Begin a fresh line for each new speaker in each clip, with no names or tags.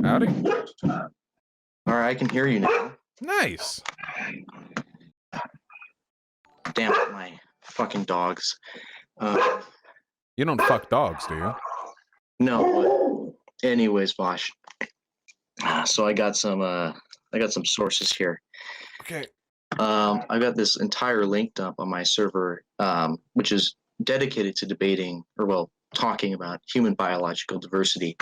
Howdy.
All right, I can hear you now.
Nice.
Damn it, my fucking dogs.
You don't fuck dogs, do you?
No, but anyways, Bosh. So I got some sources here.
Okay.
I got this entire link dump on my server, which is dedicated to debating, or well, talking about human biological diversity.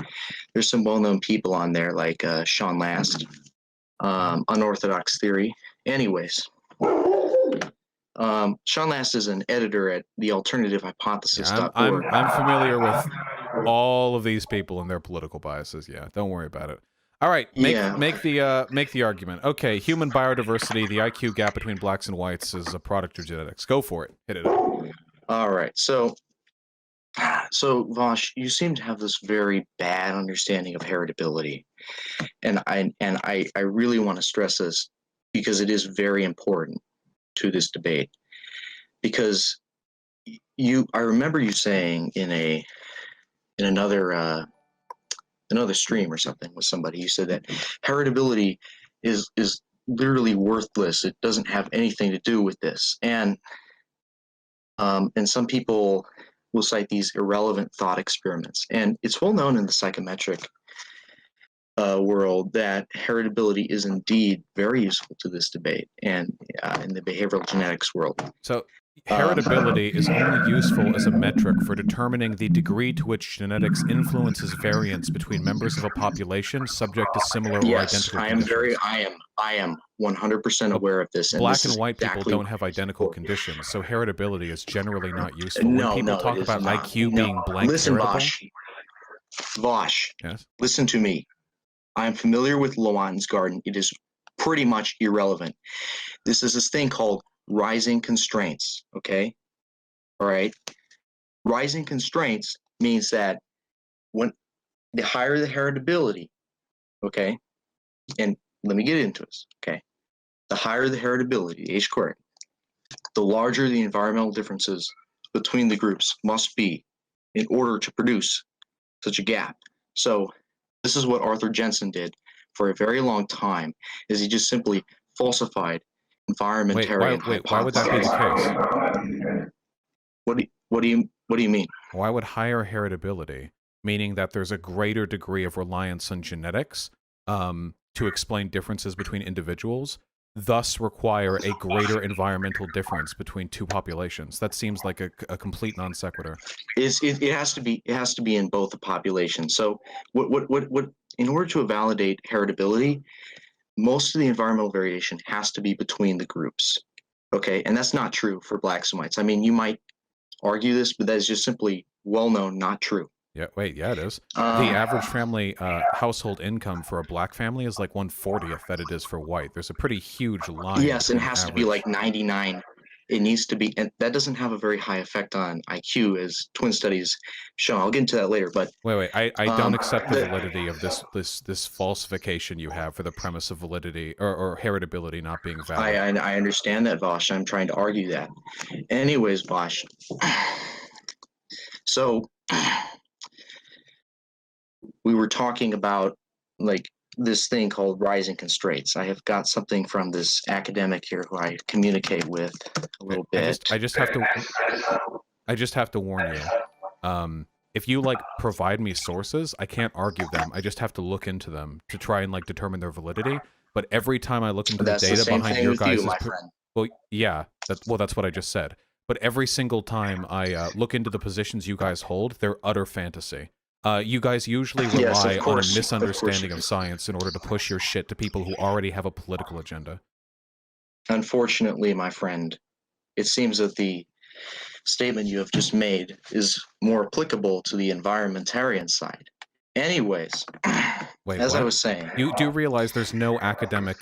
There's some well-known people on there, like Sean Last, Unorthodox Theory. Anyways, Sean Last is an editor at the Alternative Hypothesis.org.
I'm familiar with all of these people and their political biases. Yeah, don't worry about it. All right, make the argument. Okay, human biodiversity, the IQ gap between blacks and whites is a product of genetics. Go for it. Hit it up.
All right, so Vosh, you seem to have this very bad understanding of heritability, and I really want to stress this because it is very important to this debate. Because I remember you saying in another stream or something with somebody, you said that heritability is literally worthless. It doesn't have anything to do with this, and some people will cite these irrelevant thought experiments. And it's well known in the psychometric world that heritability is indeed very useful to this debate, and in the behavioral genetics world.
So heritability is only useful as a metric for determining the degree to which genetics influences variance between members of a population subject to similar or identical conditions.
I am 100% aware of this. And
black
this
and white
exactly
people don't have identical conditions, so heritability is generally not useful.
No,
when people talk about IQ being blank heritable...
Vosh,
yes?
Listen to me. I am familiar with Lewontin's garden. It is pretty much irrelevant. This is this thing called rising constraints, okay? All right? Rising constraints means that when the higher the heritability, okay? And let me get into this, okay? The higher the heritability, H squared, the larger the environmental differences between the groups must be in order to produce such a gap. So this is what Arthur Jensen did for a very long time, is he just simply falsified environmentarian hypotheses.
Why would that be the
case? What do you mean?
Why would higher heritability, meaning that there's a greater degree of reliance on genetics to explain differences between individuals, thus require a greater environmental difference between two populations? That seems like a complete non sequitur.
It has to be in both the populations. So what in order to validate heritability, most of the environmental variation has to be between the groups. Okay, and that's not true for blacks and whites. I mean, you might argue this, but that is just simply well known not true.
Yeah, wait, yeah, it is. The average family household income for a black family is like 1/40th that it is for white. There's a pretty huge line.
Yes, and it has to be like 99. It needs to be, and that doesn't have a very high effect on IQ, as twin studies show. I'll get into that later. But
wait, I don't accept the validity of this falsification you have for the premise of validity or heritability not being valid.
I understand that, Vosh. I'm trying to argue that. Anyways, Vosh. So we were talking about like this thing called rising constraints. I have got something from this academic here who I communicate with a little bit.
I just have to warn you. If you like provide me sources, I can't argue them. I just have to look into them to try and like determine their validity. But every time I look into the data behind your guys' well, yeah, that's what I just said. But every single time I look into the positions you guys hold, they're utter fantasy. You guys usually rely on a misunderstanding of science in order to push your shit to people who already have a political agenda.
Unfortunately, my friend, it seems that the statement you have just made is more applicable to the environmentarian side. Anyways, I was saying...
You do realize there's no academic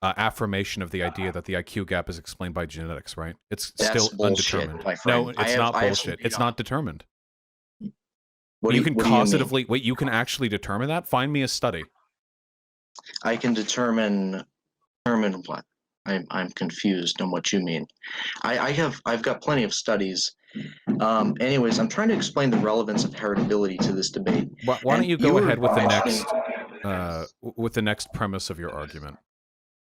affirmation of the idea that the IQ gap is explained by genetics, right? It's still undetermined. No, it's not bullshit. It's not determined. You can actually determine that? Find me a study.
I can determine what? I'm confused on what you mean. I've got plenty of studies. Anyways, I'm trying to explain the relevance of heritability to this debate.
Why don't you go ahead with the next? with the next premise of your argument.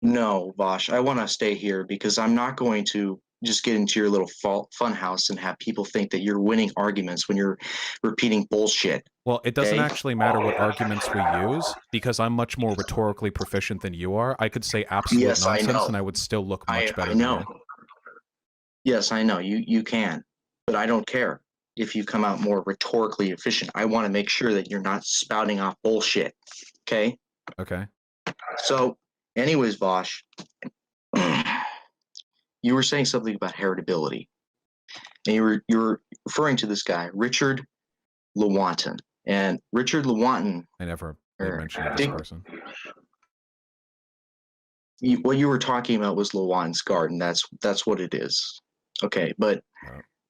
No, Vosh, I want to stay here because I'm not going to just get into your little fun house and have people think that you're winning arguments when you're repeating bullshit.
Well, it doesn't
Okay?
actually matter what arguments we use, because I'm much more rhetorically proficient than you are. I could say absolute
Yes, I
nonsense,
know.
and I would still look much
I
better than
know.
you.
Yes, I know. You can, but I don't care if you come out more rhetorically efficient. I want to make sure that you're not spouting off bullshit. Okay?
Okay.
So, anyways, Vosh, you were saying something about heritability, and you were referring to this guy, Richard Lewontin. And Richard Lewontin,
I never made mention of this person.
What you were talking about was Lewontin's garden. That's what it is. Okay, but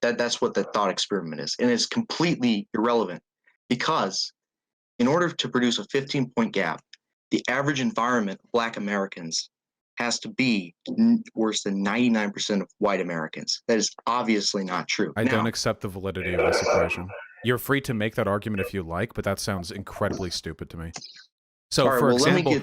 that's what the thought experiment is, and it's completely irrelevant because in order to produce a 15-point gap, the average environment of Black Americans has to be worse than 99% of white Americans. That is obviously not true.
I don't accept the validity of this equation. You're free to make that argument if you like, but that sounds incredibly stupid to me. So, for example,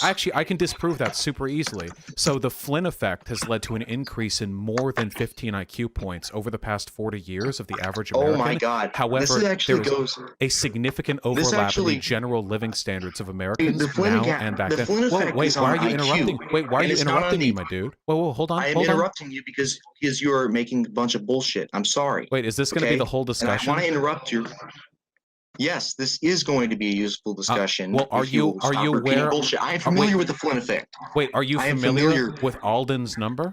actually, I can disprove that super easily. So, the Flynn effect has led to an increase in more than 15 IQ points over the past 40 years of the average American.
Oh my God!
However, there is a significant overlap in the general living standards of Americans now and back then. Whoa, wait, why are you interrupting? Wait, why are you interrupting me, my dude? Whoa, hold on.
I am interrupting you because you're making a bunch of bullshit. I'm sorry.
Wait, is this going to be the whole discussion?
And I want to interrupt you. Yes, this is going to be a useful discussion.
Well, are you aware?
Bullshit. I am familiar with the Flynn effect.
Wait, are you familiar with Alden's number?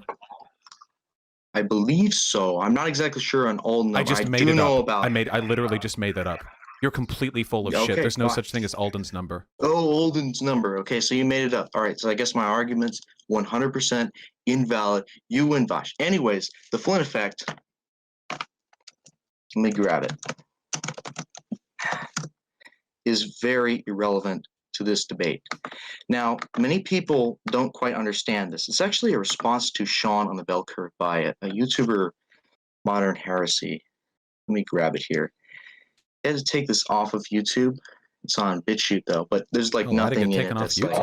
I believe so. I'm not exactly sure on Alden's number.
I just made it up. I literally just made that up. You're completely full of shit. There's no such thing as Alden's number.
Oh, Alden's number. Okay, so you made it up. All right, so I guess my argument's 100% invalid. You win, Vosh. Anyways, the Flynn effect. Let me grab it. Is very irrelevant to this debate. Now, many people don't quite understand this. It's actually a response to Sean on the Bell Curve by a YouTuber, Modern Heresy. Let me grab it here. I had to take this off of YouTube. It's on BitChute though, but there's like nothing in it that's like.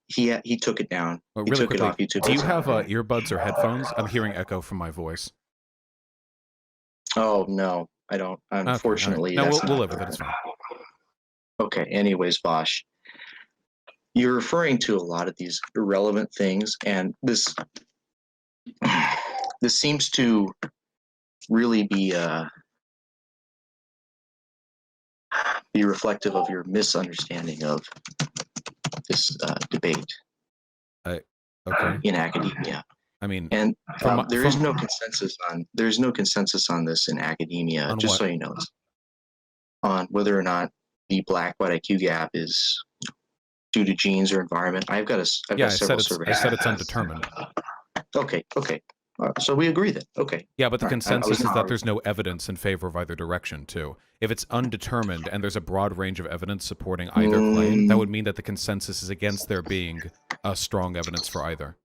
He took it down.
Well, really quickly, off YouTube. Do you have earbuds or headphones? I'm hearing echo from my voice.
Oh no, I don't. Unfortunately,
okay, right. No, we'll live with it. It's fine.
Okay. Anyways, Vosh, you're referring to a lot of these irrelevant things, and this seems to really be reflective of your misunderstanding of this debate.
Okay.
In academia.
I mean,
and there's no consensus on this in academia. Just so you know, on whether or not the black-white IQ gap is due to genes or environment. I've got several surveys.
I said it's undetermined.
Okay. So we agree then. Okay.
Yeah, but the consensus is that there's no evidence in favor of either direction, too. If it's undetermined and there's a broad range of evidence supporting either claim, that would mean that the consensus is against there being strong evidence for either.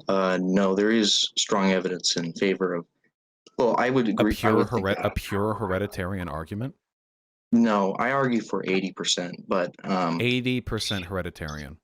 No, there is strong evidence in favor of. Well, I would agree.
A pure hereditarian argument?
No, I argue for 80%, but
80% hereditarian.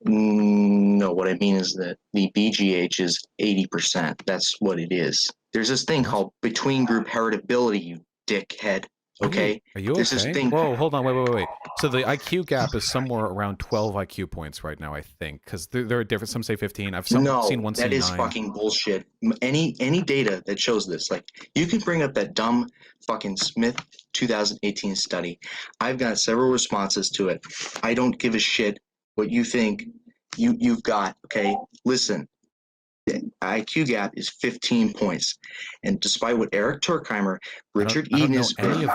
No, what I mean is that the BGH is 80%. That's what it is. There's this thing called between group heritability, you dickhead. Okay?
Are you okay? Whoa, hold on, wait. So the IQ gap is somewhere around 12 IQ points right now, I think, because there are different. Some say 15. I've seen one say 9.
That is fucking bullshit. Any data that shows this, like, you can bring up that dumb fucking Smith 2018 study. I've got several responses to it. I don't give a shit what you think you've got. Okay, listen. The IQ gap is 15 points, and despite what Eric Turkheimer, Richard Eden is
any of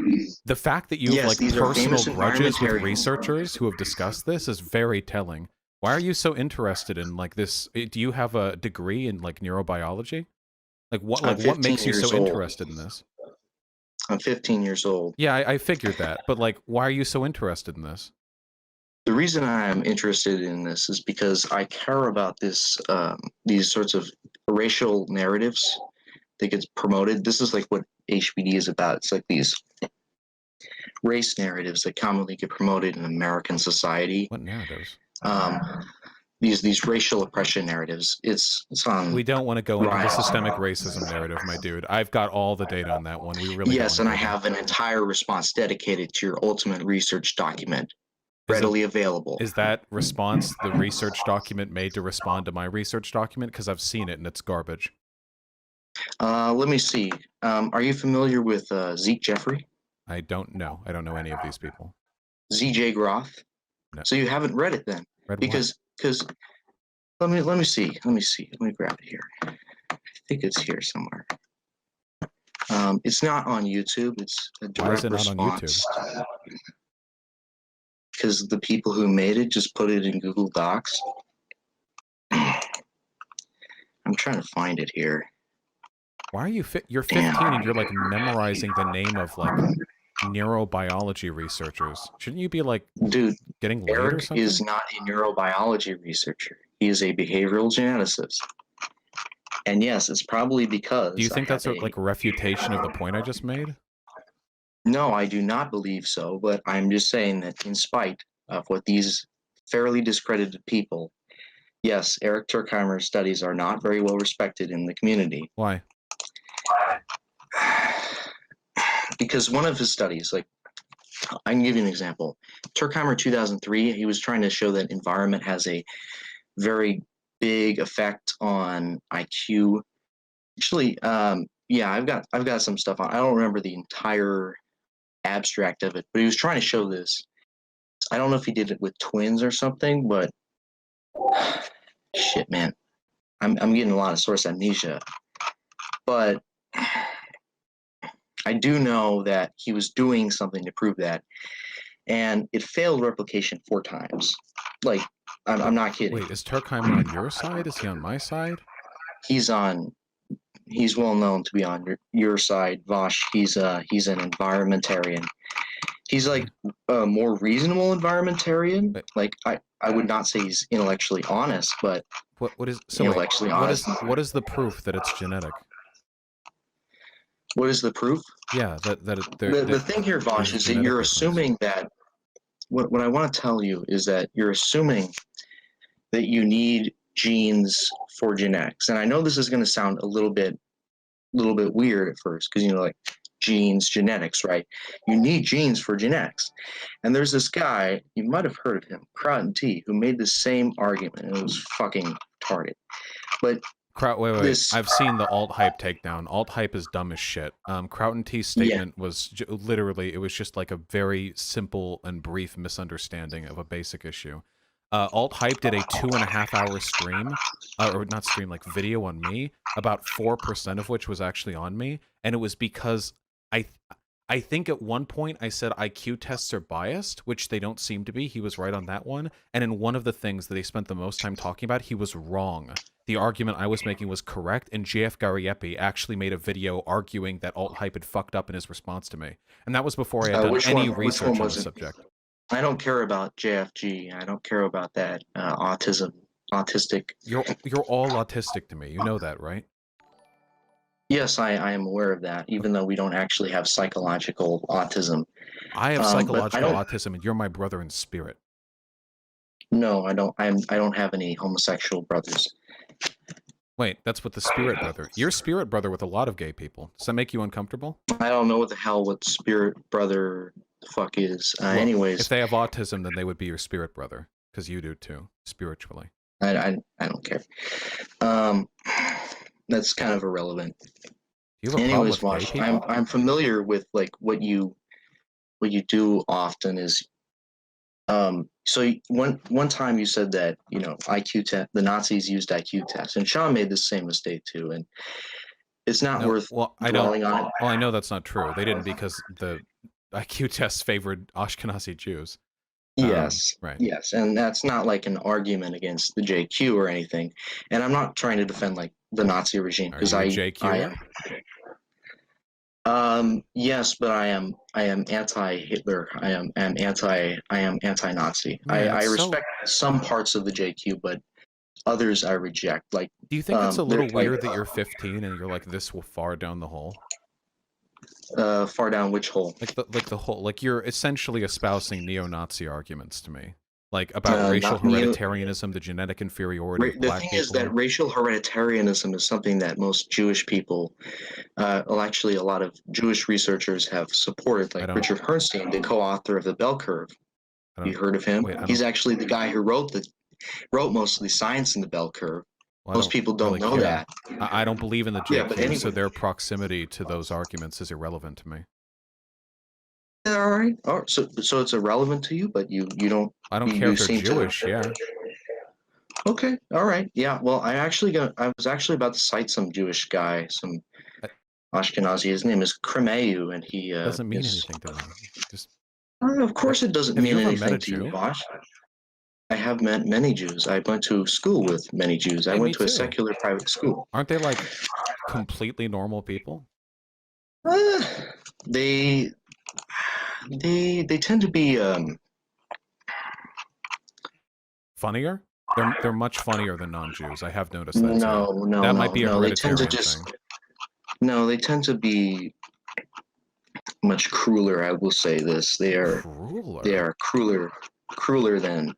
these. The fact that you have personal grudges with researchers who have discussed this is very telling. Why are you so interested in this? Do you have a degree in neurobiology? What makes you so interested in this?
I'm 15 years old.
Yeah, I figured that, but why are you so interested in this?
The reason I'm interested in this is because I care about these sorts of racial narratives that gets promoted. This is what HBD is about. It's these race narratives that commonly get promoted in American society.
What narratives?
Um, these racial oppression narratives. It's on.
We don't want to go into the
Right.
systemic racism narrative, my dude. I've got all the data on that one. We really
Yes,
don't
and I
want to go
have an entire response dedicated to your ultimate research document,
there.
readily available.
Is that response the research document made to respond to my research document? Because I've seen it and it's garbage.
Let me see. Are you familiar with Zeke Jeffrey?
I don't know. I don't know any of these people.
ZJ Groth?
No.
So you haven't read it then?
Read
because let me see. Let me grab it here. I think it's here somewhere. It's not on YouTube. It's a direct
Why is it not on
response.
YouTube?
Because the people who made it just put it in Google Docs. I'm trying to find it here.
Why are you you're 15 and you're like memorizing the name of like neurobiology researchers? Shouldn't you be like,
dude,
getting laid or
Eric
something?
is not a neurobiology researcher. He is a behavioral geneticist. And yes, it's probably because.
Do you think that's like a refutation of the point I just made?
No, I do not believe so, but I'm just saying that in spite of what these fairly discredited people, yes, Eric Turkheimer's studies are not very well respected in the community.
Why?
Because one of his studies, like, I can give you an example. Turkheimer 2003, he was trying to show that environment has a very big effect on IQ. Actually, yeah, I've got some stuff on. I don't remember the entire abstract of it, but he was trying to show this. I don't know if he did it with twins or something, but shit, man, I'm getting a lot of source amnesia. But I do know that he was doing something to prove that, and it failed replication 4 times. Like, I'm not kidding.
Wait, is Turkheimer on your side? Is he on my side?
He's well known to be on your side, Vosh. He's an environmentarian. He's like a more reasonable environmentarian.
Wait.
Like I would not say he's intellectually honest, but
what is
intellectually honest.
What is the proof that it's genetic?
What is the proof?
Yeah,
the thing here, Vosh, is that you're assuming that what I want to tell you is that you're assuming that you need genes for genetics. And I know this is going to sound a little bit weird at first, because like genes, genetics, right? You need genes for genetics. And there's this guy, you might have heard of him, Crout T, who made the same argument, and it was fucking retarded. But
wait. I've seen the alt hype takedown. Alt hype is dumb as shit. Crout T's statement was literally, it was just like a very simple and brief misunderstanding of a basic issue. Alt hype did a 2.5 hour stream, or not stream, like video on me, about 4% of which was actually on me, and it was because I think at one point I said IQ tests are biased, which they don't seem to be. He was right on that one, and in one of the things that they spent the most time talking about, he was wrong. The argument I was making was correct, and JF Gariepi actually made a video arguing that alt hype had fucked up in his response to me, and that was before I had done any research on the subject.
I don't care about JFG. I don't care about that autistic.
You're all autistic to me. You know that, right?
Yes, I am aware of that, even though we don't actually have psychological autism.
I have psychological autism, and you're my brother in spirit.
No, I don't. I don't have any homosexual brothers.
Wait, that's what the spirit brother. You're spirit brother with a lot of gay people. Does that make you uncomfortable?
I don't know what spirit brother the fuck is. Anyways,
if they have autism, then they would be your spirit brother, because you do too, spiritually.
I don't care. That's kind of irrelevant. Anyways, Vosh, I'm familiar with like what you do often is so one time you said that IQ test, the Nazis used IQ tests, and Sean made the same mistake too, and it's not worth dwelling on it.
Well, I know that's not true. They didn't, because the IQ tests favored Ashkenazi Jews.
Yes,
right.
Yes, and that's not like an argument against the JQ or anything. And I'm not trying to defend like the Nazi regime, because
JQ.
Yes, but I am anti-Hitler. I am anti-Nazi. I respect some parts of the JQ, but others I reject. Like,
do you think it's a little weird that you're 15 and you're like this far down the hole?
Far down which hole?
Like the whole, like you're essentially espousing neo-Nazi arguments to me, like about racial
Not neo.
hereditarianism, the genetic inferiority of
The
black
thing is that
people.
racial hereditarianism is something that most Jewish people, well, actually, a lot of Jewish researchers have supported,
I
like
don't,
Richard Herrnstein, the co-author of the Bell Curve.
I
You
don't,
heard of him?
wait, I
He's
don't,
actually the guy who wrote most of the science in the Bell Curve.
well, I
Most
don't
people don't
really
know
care.
that.
I don't believe in the
Yeah, but
JQ, so
anyway.
their proximity to those arguments is irrelevant to me.
All right. Oh, so it's irrelevant to you, but you don't
I don't care
you
if they're
seem to.
Jewish, yeah.
Okay. All right. Yeah. Well, I was actually about to cite some Jewish guy, some
That
Ashkenazi. His name is Kremeu, and he
doesn't mean
is.
anything to me. Just,
Of course, it doesn't
have you
mean
ever met a
anything to you,
Jew?
Bosch. I have met many Jews. I went to school with many Jews. I
Hey, me
went to a
too.
secular private school.
Aren't they like completely normal people?
Uh, they they tend to be
Funnier? They're much funnier than non-Jews. I have noticed that too.
no
That might be a
no. They tend to
hereditarian
just
thing.
no. They tend to be much crueler. I will say this: they
Crueler.
are crueler than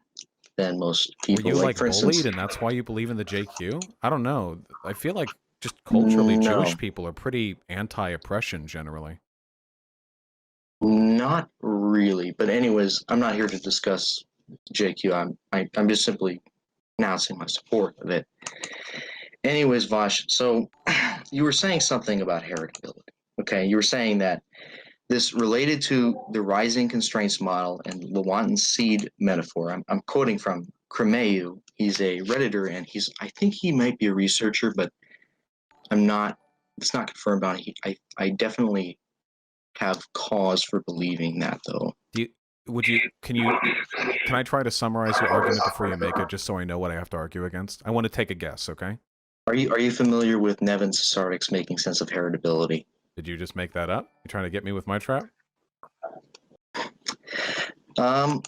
most
Were
people.
you
Like
like
for instance,
bullied and that's why you believe in the JQ? I don't know. I feel like just culturally
no,
Jewish people are pretty anti-oppression generally.
not really. But anyways, I'm not here to discuss JQ. I'm just simply announcing my support of it. Anyways, Vash, so you were saying something about heritability. Okay, you were saying that this related to the rising constraints model and Lewontin's seed metaphor. I'm quoting from Kremeu. He's a Redditor, and I think he might be a researcher, but I'm not, it's not confirmed on it. I definitely have cause for believing that, though.
Do you, would you, can I try to summarize your argument before you make it just so I know what I have to argue against? I want to take a guess, okay?
Are you familiar with Nevin Sasardic's Making Sense of Heritability?
Did you just make that up? You trying to get me with my trap?
Um,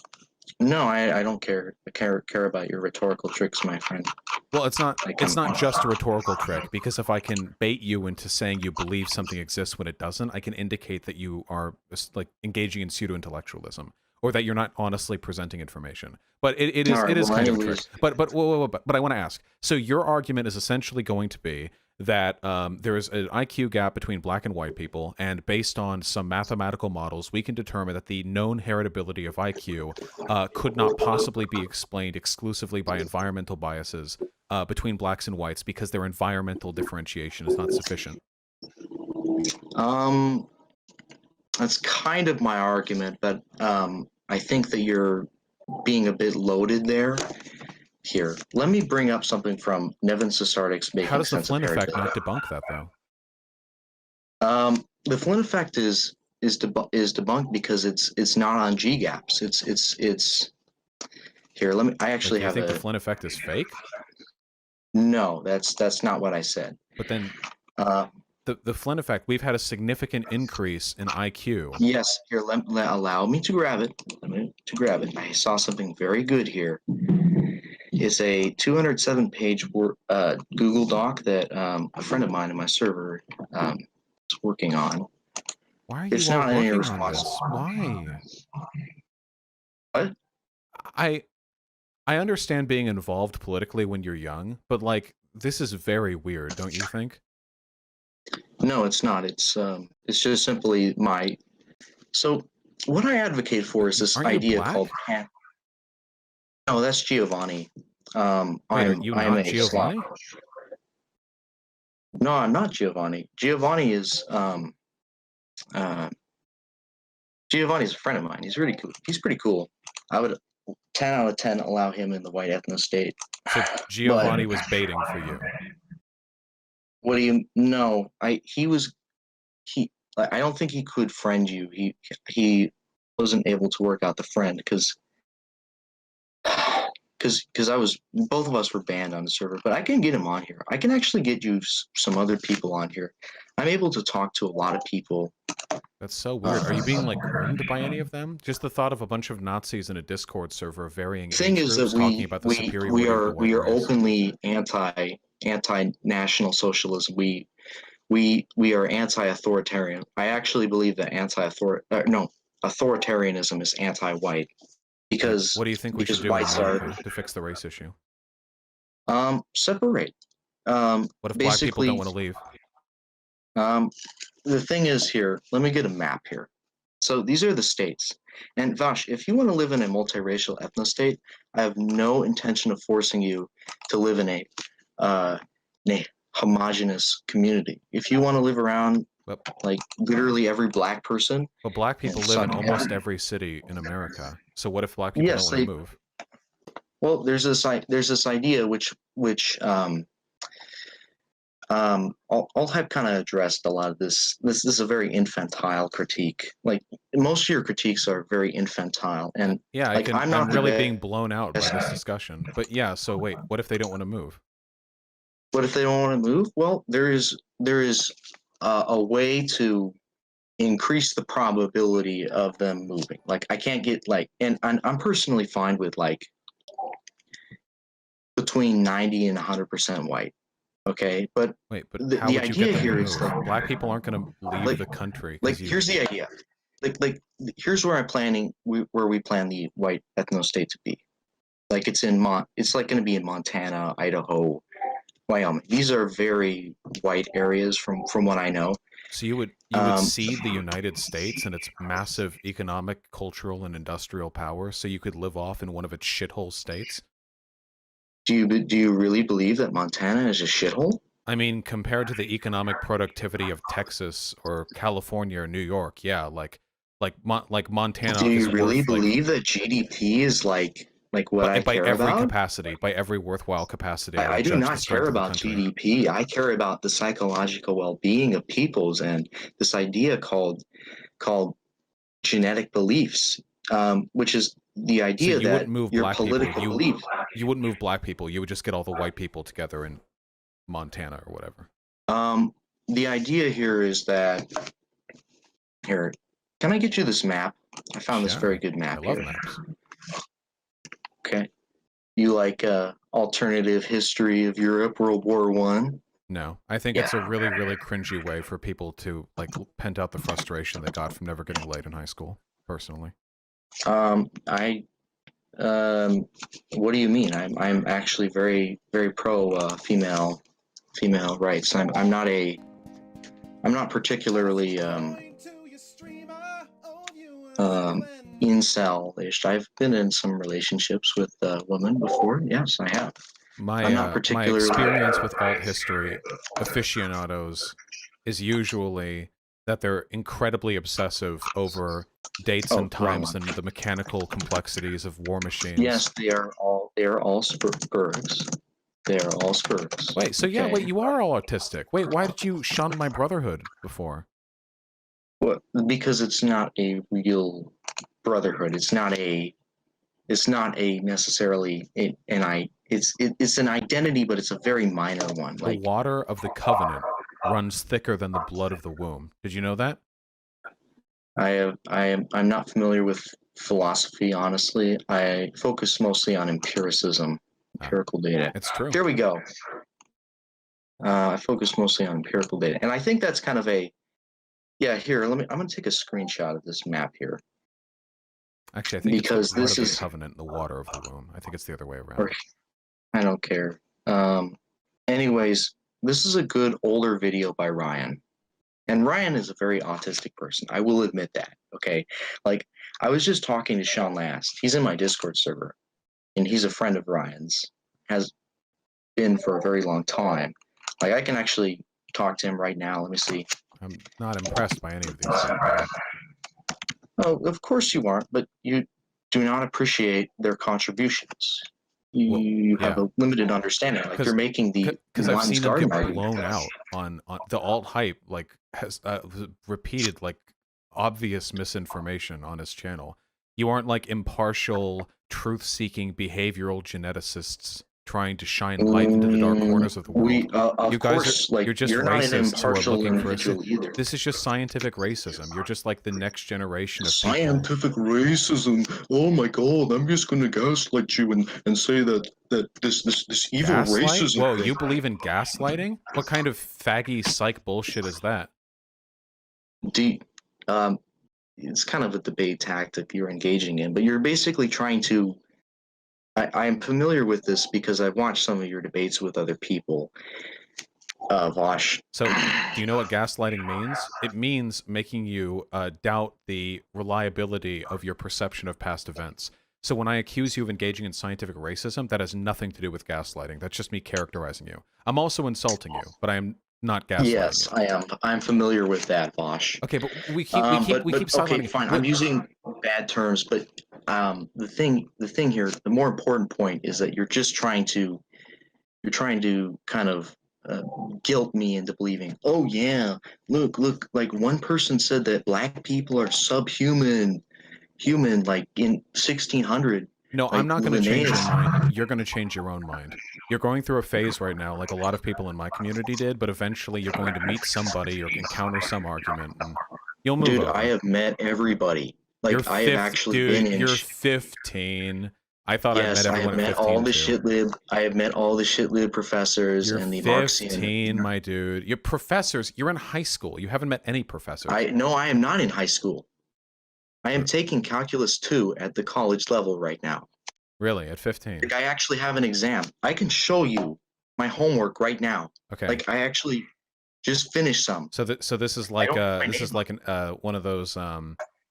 no, I don't care. I care about your rhetorical tricks, my friend.
Well, it's not
Like,
it's not just a rhetorical trick, because if I can bait you into saying you believe something exists when it doesn't, I can indicate that you are like engaging in pseudo-intellectualism, or that you're not honestly presenting information. But it
all right.
is
Well,
kind of a trick.
anyways,
But I want to ask. So your argument is essentially going to be that there is an IQ gap between black and white people, and based on some mathematical models, we can determine that the known heritability of IQ could not possibly be explained exclusively by environmental biases between blacks and whites, because their environmental differentiation is not sufficient.
um, that's kind of my argument, but I think that you're being a bit loaded there. Here, let me bring up something from Nevin Sasardic's
How
Making
does the
Sense of
Flynn effect not
Heritability.
debunk that, though?
The Flynn effect is debunked because it's not on G gaps. It's here. Let me. I
Like,
actually
you
have
think the
a
Flynn effect is fake?
no. That's not what I said.
But then
Uh,
the Flynn effect, we've had a significant increase in IQ.
yes. Here, allow me to grab it. I saw something very good here. It's a 207-page Google Doc that a friend of mine in my server is working on.
Why are you
It's
all
not any
working on
response.
this? Why?
What?
I I understand being involved politically when you're young, but like this is very weird, don't you think?
No, it's not. It's just simply my. So what I advocate for is this
Aren't you
idea called
black?
no, that's Giovanni.
Wait, are you
I'm
not
a Slav.
Giovanni?
No, I'm not Giovanni. Uh, Giovanni's a friend of mine. He's really cool. He's pretty cool. I would 10 out of 10 allow him in the white ethno state.
So
But
Giovanni was baiting for you.
what do you no, he I don't think he could friend you. He wasn't able to work out the friend because I was both of us were banned on the server, but I can get him on here. I can actually get you some other people on here. I'm able to talk to a lot of people.
That's so weird. Are you being
Uh,
like groomed by any of them? Just the thought of a bunch of Nazis in a Discord server of varying
thing
age
is that
groups talking about the superiority of the white
we are
race.
openly anti national socialism. we are anti-authoritarian. I actually believe that authoritarianism is anti-white because
What do you think we should do in
whites are
America to fix the race issue?
separate.
What if black people
Basically,
don't want to leave?
the thing is here. Let me get a map here. So these are the states. And Vash, if you want to live in a multiracial ethno-state, I have no intention of forcing you to live in a homogenous community. If you want to live around like literally every black person,
but black people live in almost every city in America. So what if black people don't want to move?
Well, there's this idea which I'll have kind of addressed a lot of this. This is a very infantile critique. Like most of your critiques are very infantile, and
yeah,
like,
I'm really being blown out by this discussion. But yeah, so wait, what if they don't want to move?
What if they don't want to move? Well, there is a way to increase the probability of them moving. Like I can't get like, and I'm personally fine with like between 90 and 100% white. Okay, but
wait, but
the idea here is
like black people aren't going to leave the country.
Like here's the idea. Like here's where where we plan the white ethno state to be. Like it's like going to be in Montana, Idaho, Wyoming. These are very white areas from what I know.
So you would cede the United States and its massive economic, cultural, and industrial power so you could live off in one of its shithole states?
Do you really believe that Montana is a shithole?
I mean, compared to the economic productivity of Texas or California or New York, yeah, like Montana.
Do you really believe that GDP is like what I care about?
By every capacity, by every worthwhile capacity.
I do not care about GDP. I care about the psychological well-being of peoples and this idea called genetic beliefs, which is the idea that your political beliefs.
You wouldn't move black people. You would just get all the white people together in Montana or whatever.
The idea here is that here. Can I get you this map? I found this very good map. I love maps. Okay. You like alternative history of Europe, World War I?
No, I think it's a really, really cringy way for people to like pent out the frustration they got from never getting laid in high school. Personally,
what do you mean? I'm actually very, very pro female rights. I'm not particularly incel-ish. I've been in some relationships with women before. Yes, I have.
My experience with alt history aficionados is usually that they're incredibly obsessive over dates and times and the mechanical complexities of war machines.
Yes, they are all spurgs. They are all spurgs.
Wait, so yeah, wait, you are all autistic. Wait, why did you shun my brotherhood before?
Well, because it's not a real brotherhood. It's not a necessarily it's an identity, but it's a very minor one.
The water of the covenant runs thicker than the blood of the womb. Did you know that?
I'm not familiar with philosophy, honestly. I focus mostly on empiricism, empirical data.
It's true.
Here we go. I focus mostly on empirical data, and I think that's kind of a here. I'm going to take a screenshot of this map here.
Actually, I think because this is covenant, the water of the womb. I think it's the other way around.
I don't care. Anyways, this is a good older video by Ryan. And Ryan is a very autistic person. I will admit that, okay? Like, I was just talking to Sean last. He's in my Discord server. And he's a friend of Ryan's. Has been for a very long time. Like, I can actually talk to him right now. Let me see.
I'm not impressed by any of these.
Oh, of course you aren't, but you do not appreciate their contributions. You have a limited understanding. Like you're making the
because I've seen them get blown out on the alt hype. Like has repeated like obvious misinformation on his channel. You aren't like impartial, truth-seeking behavioral geneticists trying to shine light into the dark corners of the world.
Of
You guys
course,
you're just
you're not an
racists who are
impartial
looking for
individual either.
this is just scientific racism. You're just like the next generation of people.
Scientific racism. Oh my god, I'm just gonna gaslight you and say that this evil racism.
Whoa, you believe in gaslighting? What kind of faggy psych bullshit is that?
It's kind of a debate tactic you're engaging in, but you're basically trying to. I am familiar with this because I've watched some of your debates with other people. Vosh.
So, do you know what gaslighting means? It means making you doubt the reliability of your perception of past events. So when I accuse you of engaging in scientific racism, that has nothing to do with gaslighting. That's just me characterizing you. I'm also insulting you, but I am not gaslighting
Yes,
you.
I am. I'm familiar with that, Vosh.
Okay, but we keep
okay, fine. I'm using bad terms, but the thing here, the more important point is that you're trying to kind of guilt me into believing. Oh yeah, look, like one person said that black people are subhuman, like in 1600.
No,
like
I'm not going to change your
Linnaeus.
mind. You're going to change your own mind. You're going through a phase right now, like a lot of people in my community did, but eventually you're going to meet somebody or encounter some argument, and you'll move
Dude,
over.
I have met everybody. Like, I have actually been in.
You're 15. I thought
Yes,
I met everyone
I have
at
met
15
all the
too.
shit lib. I have met all the shit lib professors
You're
and the
15, my dude. You're professors. You're in high school. You haven't met any professors.
No, I am not in high school. I am taking Calculus 2 at the college level right now.
Really? At 15?
Like, I actually have an exam. I can show you my homework right now.
Okay.
Like, I actually just finished some.
So this is like one of those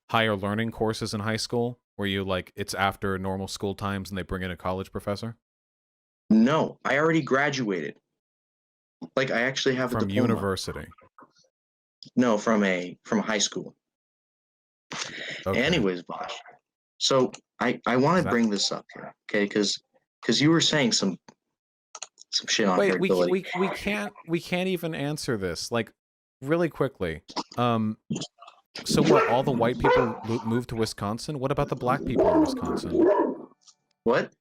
higher learning courses in high school where you it's after normal school times and they bring in a college professor?
No, I already graduated. Like, I actually have a diploma.
From university?
No, from high school. Okay. Anyways, Bosh. So I want to bring this up here, okay? Because you were saying some shit on heritability.
we can't even answer this really quickly. So what? All the white people moved to Wisconsin. What about the black people in Wisconsin?
What?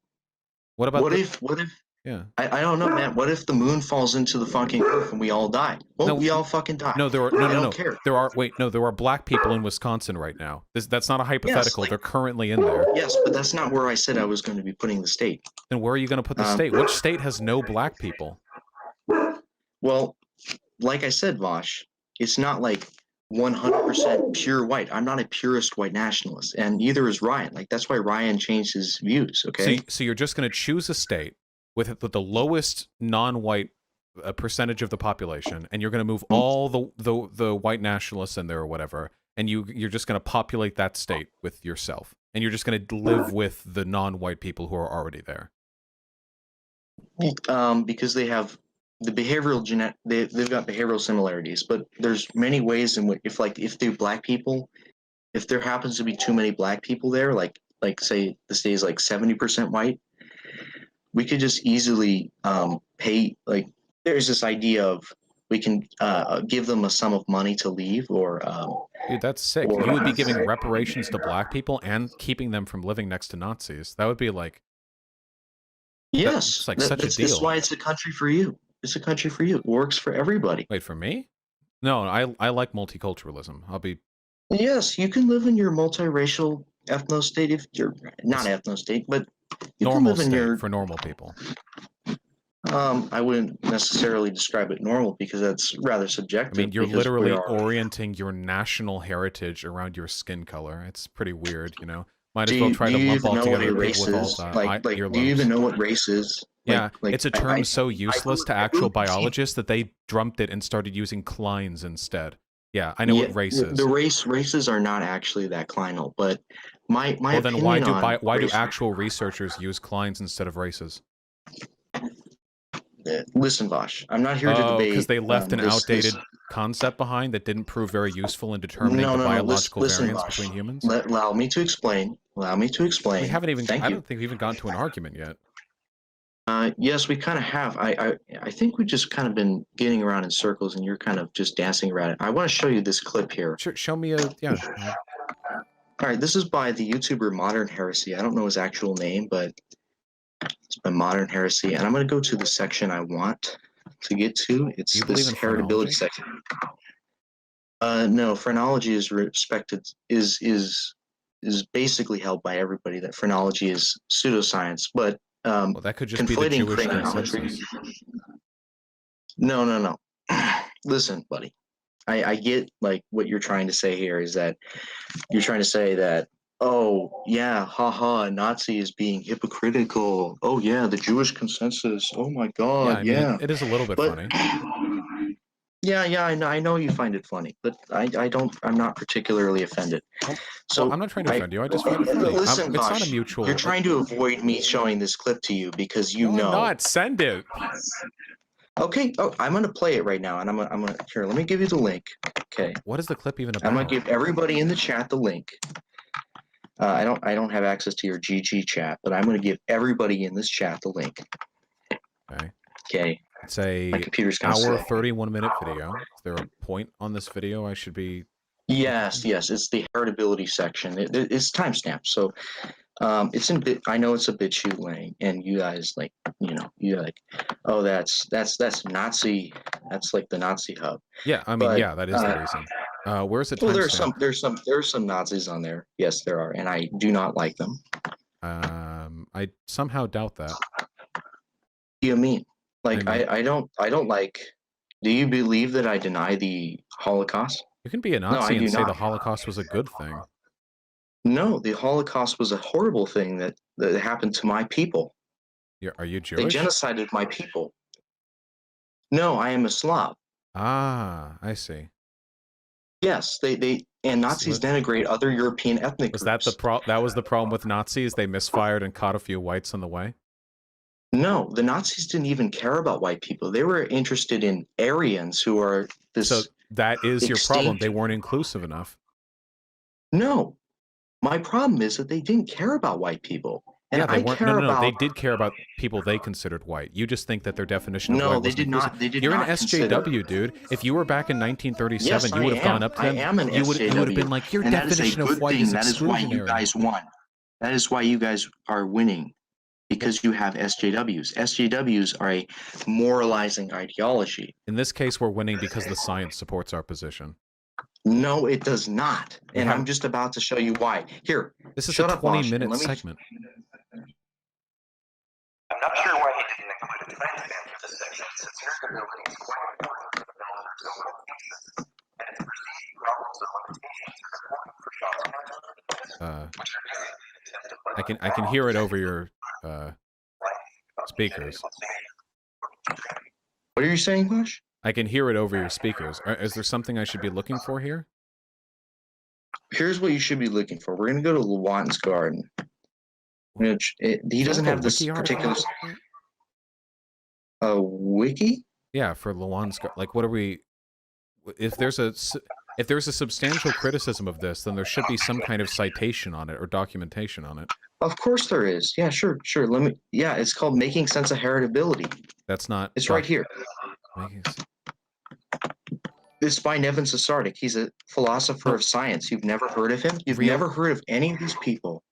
What about
what if? Yeah. I don't know, man. What if the moon falls into the fucking earth and we all die? Well, no, we all fucking die.
No, there are no. There are black people in Wisconsin right now. That's not a hypothetical. Yes, they're currently in there.
Yes, but that's not where I said I was going to be putting the state.
Then where are you going to put the state? Which state has no black people?
Well, like I said, Vosh, it's not like 100% pure white. I'm not a purist white nationalist, and neither is Ryan. Like, that's why Ryan changed his views. Okay.
So you're just going to choose a state with the lowest non-white percentage of the population, and you're going to move all the white nationalists in there or whatever, and you're just going to populate that state with yourself, and you're just going to live with the non-white people who are already there.
Because they have the behavioral they've got behavioral similarities, but there's many ways in which if they're black people, if there happens to be too many black people there, like say the state is like 70% white, we could just easily pay. Like, there's this idea of we can give them a sum of money to leave, or
dude, that's sick. You would be giving reparations to black people and keeping them from living next to Nazis. That would be like,
yes,
it's like such a deal.
That's why it's a country for you. It's a country for you. It works for everybody.
Wait, for me? No, I like multiculturalism. I'll be.
Yes, you can live in your multiracial ethno state if you're not ethno state, but you
normal
can live in
for normal people.
I wouldn't necessarily describe it normal because that's rather subjective.
I mean, you're literally orienting your national heritage around your skin color. It's pretty weird, you know. Might as well try to lump all together people with all that.
Do you even know what race is?
Yeah, it's a term so useless to actual biologists that they drumped it and started using Kleins instead. Yeah, I know what race is.
The races are not actually that Kleinal, but my
well, then
opinion
why do actual researchers use Kleins instead of races?
Listen, Vosh, I'm not here to debate.
Because they left an outdated concept behind that didn't prove very useful in determining the biological variance between humans.
Allow me to explain. We
haven't even. I don't think we've even gotten to an argument yet.
Yes, we kind of have. I think we've just kind of been getting around in circles, and you're kind of just dancing around it. I want to show you this clip here.
Sure, show me a yeah.
All right, this is by the YouTuber Modern Heresy. I don't know his actual name, but It's by modern heresy, and I'm going to go to the section I want to get to. It's
You believe
this
in
heritability
phrenology?
section. No, phrenology is respected is basically held by everybody that phrenology is pseudoscience, but
Well, that could just be the
conflating
Jewish
craniology.
consensus.
No. Listen, buddy. I get like what you're trying to say here is that you're trying to say that, oh yeah, haha, a Nazi is being hypocritical. Oh yeah, the Jewish consensus. Oh my
Yeah,
God,
I mean,
yeah.
it is a little bit
But
funny.
yeah, I know you find it funny, but I don't. I'm not particularly offended.
Well,
So
I'm not trying to offend you. I just find it funny.
listen,
It's not a
Vosh,
mutual.
you're trying to avoid me showing this clip to you because you
No, I'm
know.
not. Send it.
Okay, oh, I'm gonna play it right now, and I'm gonna here. Let me give you the link. Okay,
What is the clip even
I'm gonna
about?
give everybody in the chat the link. I don't have access to your GG chat, but I'm gonna give everybody in this chat the link.
Okay.
Okay.
It's
My
a
computer's gonna
hour,
slow.
31-minute video. Is there a point on this video I should be?
Yes, it's the heritability section. It's timestamped, so it's in bit. I know it's a BitChute link, and you guys like, you're like, oh, that's Nazi. That's like the Nazi hub.
Yeah, I mean,
But
yeah, that is the reason. Where's the
well,
timestamp?
there's some Nazis on there. Yes, there are, and I do not like them.
I somehow doubt that.
What do you mean? Like
I mean,
I don't like. Do you believe that I deny the Holocaust?
you can be a
No, I
Nazi
do
and say the
not.
Holocaust was a good thing.
No, the Holocaust was a horrible thing that happened to my people.
Are you
They
Jewish?
genocided my people. No, I am a Slav.
Ah, I see.
Yes, they and Nazis denigrate other European ethnic
Was that the
groups.
that was the problem with Nazis? They misfired and caught a few whites on the way?
No, the Nazis didn't even care about white people. They were interested in Aryans who are
So
this
that is your problem.
extinct.
They weren't inclusive enough.
No, my problem is that they didn't care about white people. And
Yeah, they
I
weren't. No,
care
no, no. They
about.
did care about people they considered white. You just think that their definition of
No,
white
they
wasn't
did
inclusive.
not. They did
You're an
not consider.
SJW, dude. If you were back in 1937,
Yes,
you
I
would have gone
am.
up to
I
them.
am an
You would have been
SJW.
like, your
And that is a
definition of
good
white
thing.
is
That is why you
exclusionary.
guys won. That is why you guys are winning. Because you have SJWs. SJWs are a moralizing ideology.
In this case, we're winning because the science supports our position.
No, it does not.
We
And
have.
I'm just about to show you why. Here,
This is
shut
a
up, Bosch, and
20-minute
let me.
segment.
I'm not sure why he didn't include a timestamp for this section, since heritability is quite important for the developers of limitations, and its perceived problems and limitations are important for Sean's counterarguments, which are basically an attempt to
I can hear it over your speakers.
What are you saying, Bosch?
I can hear it over your speakers. Is there something I should be looking for here?
Here's what you should be looking for. We're going to go to Lewon's Garden. He doesn't have this particular wiki.
Yeah, for Lawan's. Like, what are we? If there's a substantial criticism of this, then there should be some kind of citation on it or documentation on it.
Of course there is. Yeah, sure. Let me. Yeah, it's called Making Sense of Heritability.
That's not.
It's right here. It's by Nevin Sasardik. He's a philosopher of science. You've never heard of him? You've never heard of any of these people?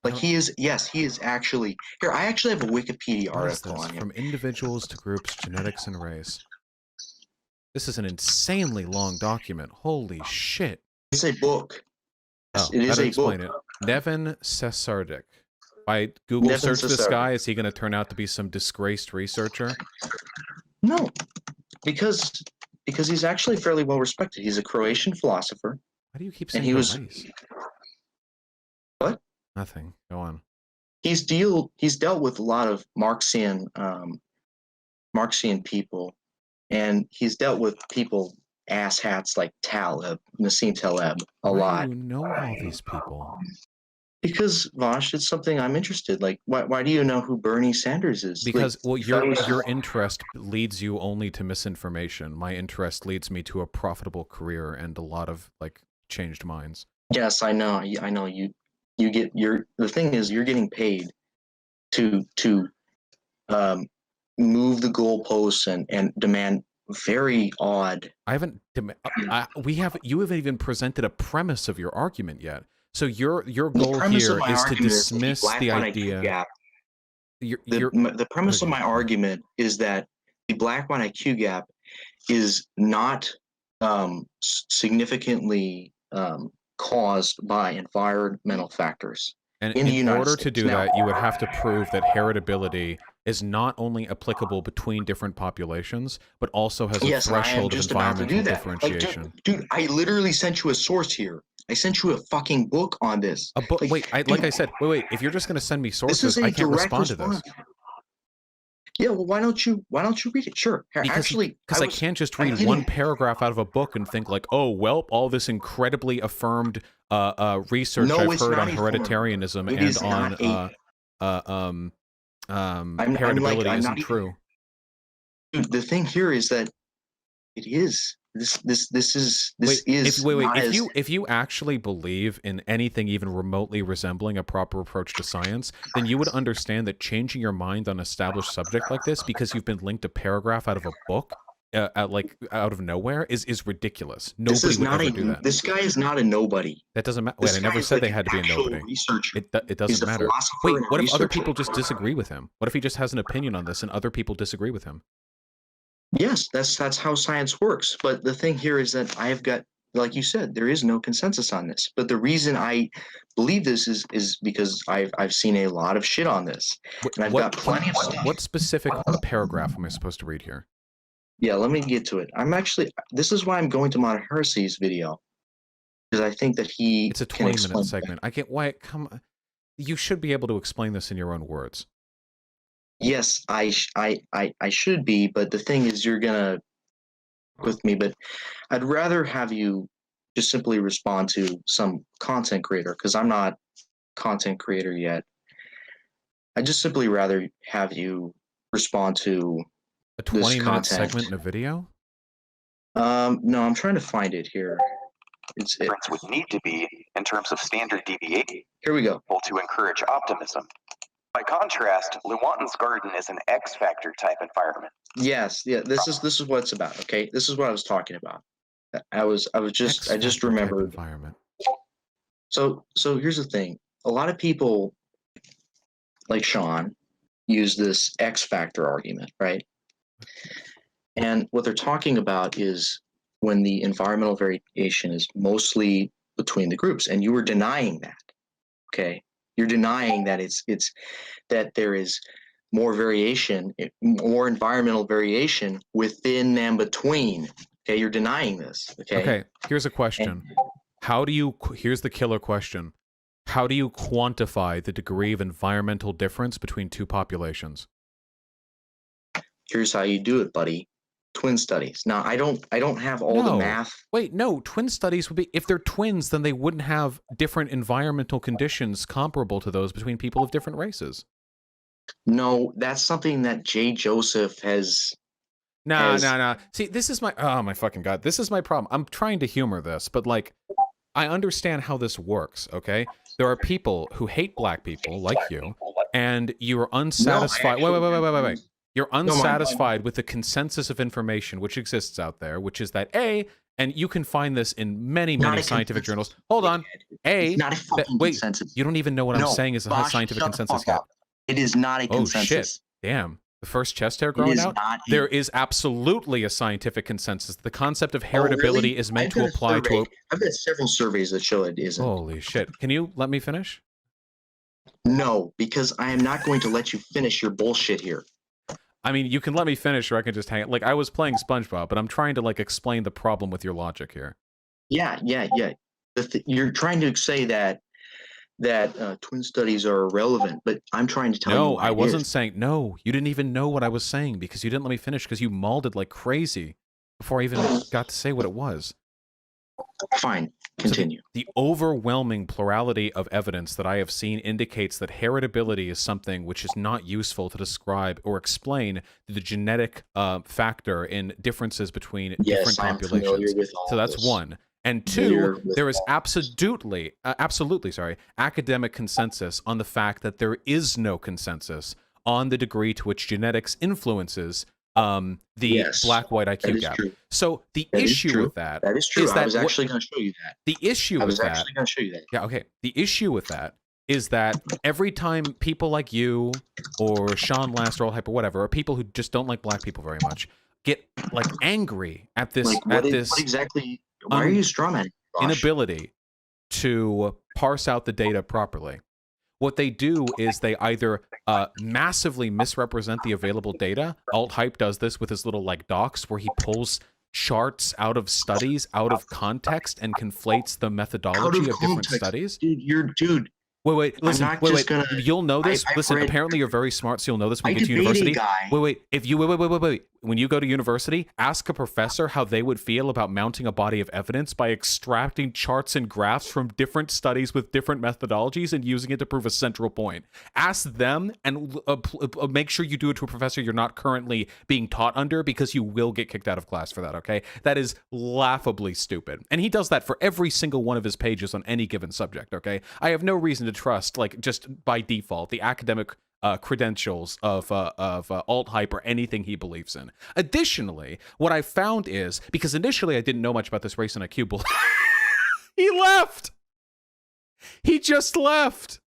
Like he is. Yes, he is actually here. I actually have a Wikipedia article on him.
From individuals to groups, genetics and race. This is an insanely long document. Holy shit!
It's a book.
Oh,
it is a book.
It. Nevin Sasardik. By Google
Nevin
search this
Sasardik.
guy, is he going to turn out to be some disgraced researcher?
No, because he's actually fairly well respected. He's a Croatian philosopher.
Why do you keep saying race?
What?
Nothing. Go on.
He's dealt with a lot of Marxian people, and he's dealt with people asshats like Nassim Taleb a lot.
Why do you know all these people?
Because Vosh, it's something I'm interested. Like, why do you know who Bernie Sanders is?
Because your interest leads you only to misinformation. My interest leads me to a profitable career and a lot of changed minds.
Yes, I know. You get the thing is you're getting paid to move the goalposts and demand very odd.
I haven't. You haven't even presented a premise of your argument yet. So your goal here is to dismiss the idea.
The premise of my argument is that the black-white IQ gap is not significantly caused by environmental factors.
And
in the
in
United
order to
States.
do
Now,
that, you would have to prove that heritability is not only applicable between different populations, but also has a
yes, and I am
threshold of
just about to do
environmental
that. Like,
differentiation.
dude, I literally sent you a source here. I sent you a fucking book on this.
A book.
Like,
Wait, like I said, wait. If you're just going to send me
this
sources,
is a
I can't
direct
respond to this
response. Yeah, well, why don't you read it? Sure. Here,
because I can't just read one paragraph out of a book and think like, oh, well, all this incredibly affirmed research
No,
I've
it's
heard
not
on
affirmed.
hereditarianism
It
and
is not
heritability
I'm
isn't
not even-
true.
Dude, the thing here is that it is. This is
If you actually believe in anything even remotely resembling a proper approach to science, then you would understand that changing your mind on an established subject like this because you've been linked a paragraph out of a book like out of nowhere is ridiculous. Nobody would ever do that.
This guy is not a nobody.
That doesn't matter. Wait, I never said they had to be a nobody. It doesn't matter. Wait, what if other people just disagree with him? What if he just has an opinion on this and other people disagree with him?
Yes, that's how science works. But the thing here is that I have got, like you said, there is no consensus on this. But the reason I believe this is because I've seen a lot of shit on this, and I've got plenty of stuff.
What specific paragraph am I supposed to read here?
Yeah, let me get to it. This is why I'm going to Modern Heresy's video, because I think that
it's a 20-minute segment. I get why it come. You should be able to explain this in your own words.
Yes, I should be, but the thing is, you're gonna with me. But I'd rather have you just simply respond to some content creator, because I'm not content creator yet. I just simply rather have you respond to
a 20-minute segment in a video.
No, I'm trying to find it here. It's
would need to be in terms of standard deviation.
Here we go.
To encourage optimism. By contrast, Lewontin's garden is an X factor type environment.
Yes, yeah. This is what it's about. Okay, this is what I was talking about. I just remembered.
Environment.
So here's the thing. A lot of people, like Sean, use this X factor argument, right? And what they're talking about is when the environmental variation is mostly between the groups, and you were denying that. Okay, you're denying that it's that there is more variation, more environmental variation within and between. Okay, you're denying this.
Okay, here's a question. Here's the killer question. How do you quantify the degree of environmental difference between two populations?
Here's how you do it, buddy. Twin studies. Now, I don't have all the math.
Wait, no, twin studies would be, if they're twins, then they wouldn't have different environmental conditions comparable to those between people of different races.
No, that's something that Jay Joseph has.
No. See, this is oh my fucking God. This is my problem. I'm trying to humor this, but like, I understand how this works, okay? There are people who hate black people like you, and you're unsatisfied. Wait. You're unsatisfied with the consensus of information which exists out there, which is that and you can find this in many scientific journals. Hold on.
It's not a fucking consensus.
You don't even know what I'm saying is a scientific consensus yet.
It is not a consensus.
Oh, shit. Damn. The first chest hair growing out? There is absolutely a scientific consensus. The concept of heritability is meant to apply to
I've got several surveys that show it isn't.
Holy shit. Can you let me finish?
No, because I am not going to let you finish your bullshit here.
I mean, you can let me finish or I can just hang it. Like, I was playing SpongeBob, but I'm trying to, like, explain the problem with your logic here.
Yeah. You're trying to say that twin studies are irrelevant, but I'm trying to tell you.
No, I wasn't saying. No, you didn't even know what I was saying because you didn't let me finish because you mauled it like crazy before I even got to say what it was.
Fine, continue.
So the overwhelming plurality of evidence that I have seen indicates that heritability is something which is not useful to describe or explain the genetic factor in differences between different populations. So that's one. And two, there is absolutely, academic consensus on the fact that there is no consensus on the degree to which genetics influences the black-white IQ gap.
True.
So the issue with that
is true. I was actually going to show you that.
The issue with that.
I was actually going to show you that.
Yeah, okay. The issue with that is that every time people like you or Sean Last or All Hyper, whatever, or people who just don't like black people very much, get like angry at this
Like, what exactly? Why are you strawmanning, Josh?
inability to parse out the data properly. What they do is they either massively misrepresent the available data. Alt Hype does this with his little like docs where he pulls charts out of studies out of context and conflates the methodology of different studies.
Dude.
Wait, listen,
I'm not just gonna,
you'll know this. Listen, apparently you're very smart, so you'll know this when you get to university. Wait. If you wait. When you go to university, ask a professor how they would feel about mounting a body of evidence by extracting charts and graphs from different studies with different methodologies and using it to prove a central point. Ask them and make sure you do it to a professor you're not currently being taught under, because you will get kicked out of class for that, okay? That is laughably stupid. And he does that for every single one of his pages on any given subject, okay? I have no reason to trust, like, just by default, the academic credentials of Alt Hype or anything he believes in. Additionally, what I found is, because initially I didn't know much about this race and IQ bull, he left. He just left.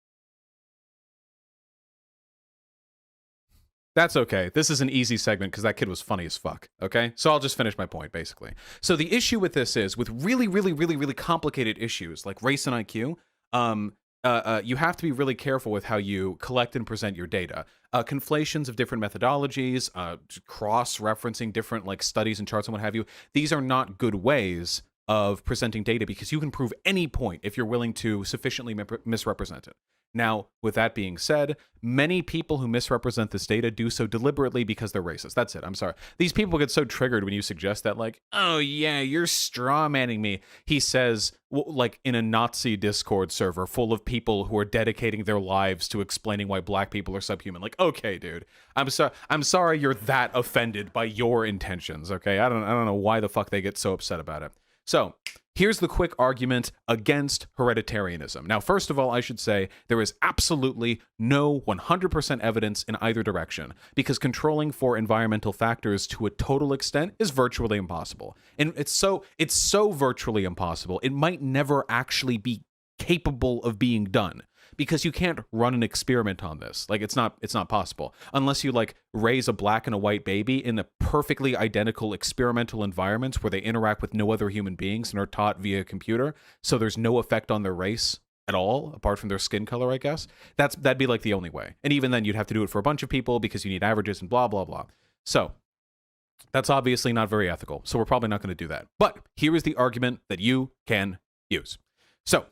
That's okay. This is an easy segment because that kid was funny as fuck, okay? So I'll just finish my point, basically. So the issue with this is, with really complicated issues like race and IQ, you have to be really careful with how you collect and present your data. Conflations of different methodologies, cross-referencing different like studies and charts and what have you. These are not good ways of presenting data, because you can prove any point if you're willing to sufficiently misrepresent it. Now, with that being said, many people who misrepresent this data do so deliberately because they're racist. That's it. I'm sorry. These people get so triggered when you suggest that, like, oh yeah, you're strawmanning me. He says, like, in a Nazi Discord server full of people who are dedicating their lives to explaining why black people are subhuman. Like, okay, dude, I'm sorry you're that offended by your intentions. Okay, I don't know why the fuck they get so upset about it. So here's the quick argument against hereditarianism. Now, first of all, I should say there is absolutely no 100% evidence in either direction, because controlling for environmental factors to a total extent is virtually impossible. And it's so virtually impossible, it might never actually be capable of being done, because you can't run an experiment on this. Like, it's not possible unless you like raise a black and a white baby in a perfectly identical experimental environments where they interact with no other human beings and are taught via computer, so there's no effect on their race at all apart from their skin color, I guess. That'd be like the only way. And even then you'd have to do it for a bunch of people because you need averages and blah blah blah. So that's obviously not very ethical, so we're probably not going to do that. But here is the argument that you can use. So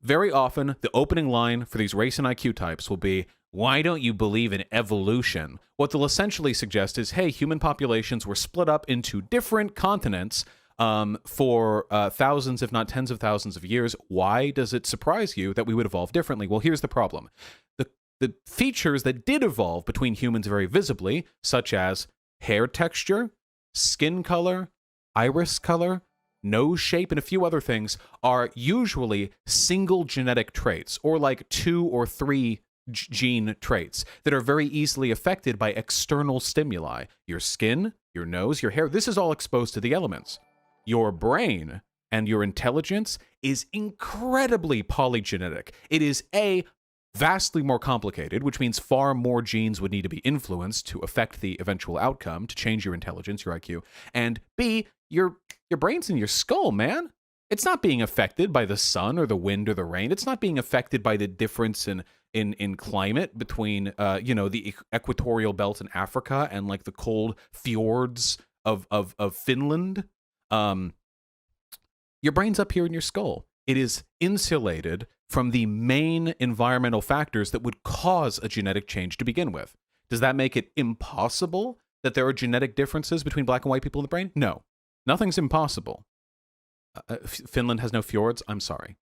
very often, the opening line for these race and IQ types will be, why don't you believe in evolution? What they'll essentially suggest is, hey, human populations were split up into different continents for thousands, if not tens of thousands of years. Why does it surprise you that we would evolve differently? Well, here's the problem. The features that did evolve between humans very visibly, such as hair texture, skin color, iris color, nose shape, and a few other things, are usually single genetic traits, or like 2 or 3 gene traits that are very easily affected by external stimuli. Your skin, your nose, your hair, this is all exposed to the elements. Your brain and your intelligence is incredibly polygenetic. It is vastly more complicated, which means far more genes would need to be influenced to affect the eventual outcome, to change your intelligence, your IQ. And B, your brain's in your skull, man. It's not being affected by the sun or the wind or the rain. It's not being affected by the difference in climate between the equatorial belt in Africa and like the cold fjords of Finland. Your brain's up here in your skull. It is insulated from the main environmental factors that would cause a genetic change to begin with. Does that make it impossible that there are genetic differences between black and white people in the brain? No. Nothing's impossible. Finland has no fjords. I'm sorry.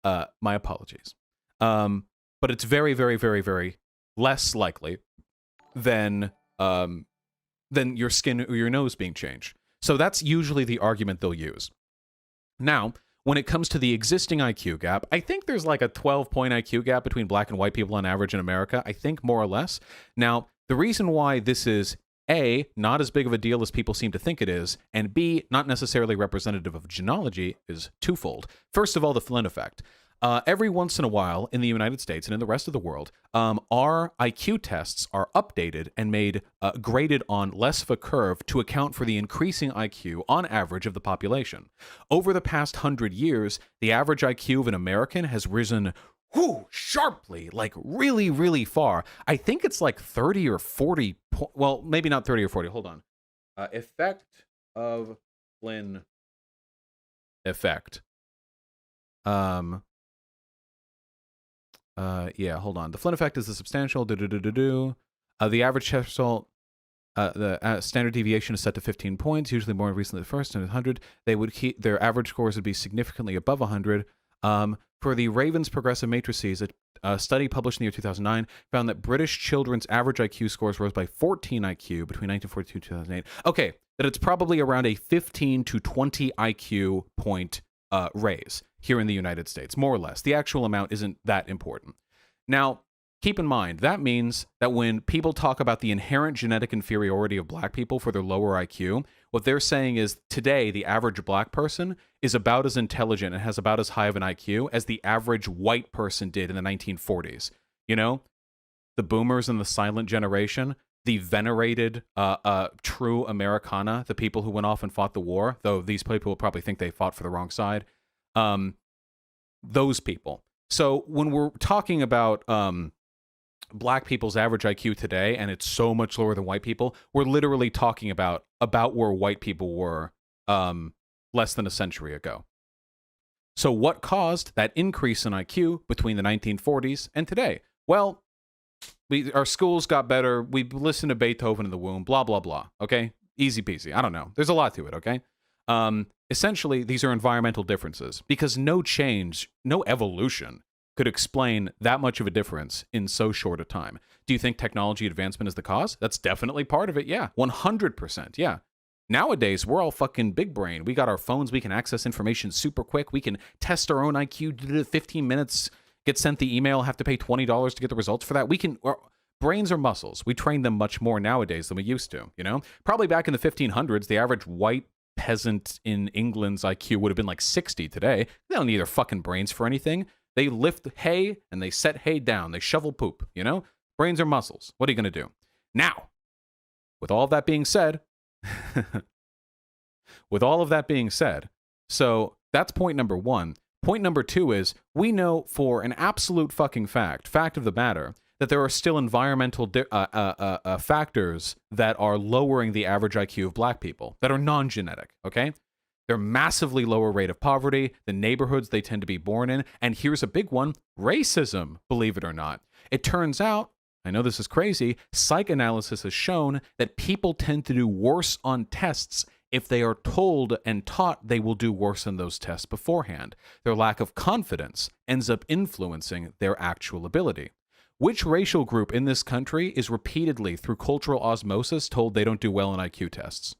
My apologies. But it's very, very, very, very less likely than your skin or your nose being changed. So that's usually the argument they'll use. Now, when it comes to the existing IQ gap, I think there's like a 12-point IQ gap between black and white people on average in America, I think, more or less. Now, the reason why this is A, not as big of a deal as people seem to think it is, and B, not necessarily representative of genealogy is twofold. First of all, the Flynn Effect. Every once in a while in the United States and in the rest of the world, our IQ tests are updated and made graded on less of a curve to account for the increasing IQ on average of the population. Over the past 100 years, the average IQ of an American has risen sharply, like really, really far. I think it's like 30 or 40, well, maybe not 30 or 40, hold on. Effect of Flynn effect. Yeah, hold on. The Flynn effect is a substantial the average test result, the standard deviation is set to 15 points, usually more recently the first and 100. They would keep their average scores would be significantly above 100. For the Ravens progressive matrices, a study published in the year 2009 found that British children's average IQ scores rose by 14 IQ between 1942 and 2008. Okay, that it's probably around a 15 to 20 IQ point raise here in the United States, more or less. The actual amount isn't that important. Now, keep in mind, that means that when people talk about the inherent genetic inferiority of black people for their lower IQ, what they're saying is today the average black person is about as intelligent and has about as high of an IQ as the average white person did in the 1940s. You know, the boomers and the silent generation, the venerated true Americana, the people who went off and fought the war, though these people will probably think they fought for the wrong side. Those people. So when we're talking about black people's average IQ today, and it's so much lower than white people, we're literally talking about where white people were less than a century ago. So what caused that increase in IQ between the 1940s and today? Well, our schools got better. We listened to Beethoven in the womb, blah, blah, blah. Okay? Easy peasy. I don't know. There's a lot to it, okay? Essentially, these are environmental differences because no change, no evolution could explain that much of a difference in so short a time. Do you think technology advancement is the cause? That's definitely part of it, yeah. 100%, yeah. Nowadays, we're all fucking big brain. We got our phones. We can access information super quick. We can test our own IQ. 15 minutes, get sent the email, have to pay $20 to get the results for that. We can... Brains are muscles. We train them much more nowadays than we used to, you know? Probably back in the 1500s, the average white peasant in England's IQ would have been like 60 today. They don't need their fucking brains for anything. They lift hay and they set hay down. They shovel poop, you know? Brains are muscles. What are you going to do? Now, with all of that being said, so that's point number one. Point number two is we know for an absolute fucking fact of the matter, that there are still environmental factors that are lowering the average IQ of black people that are non-genetic, okay? They're massively lower rate of poverty, the neighborhoods they tend to be born in, and here's a big one, racism, believe it or not. It turns out, I know this is crazy, psychoanalysis has shown that people tend to do worse on tests if they are told and taught they will do worse on those tests beforehand. Their lack of confidence ends up influencing their actual ability. Which racial group in this country is repeatedly, through cultural osmosis, told they don't do well on IQ tests?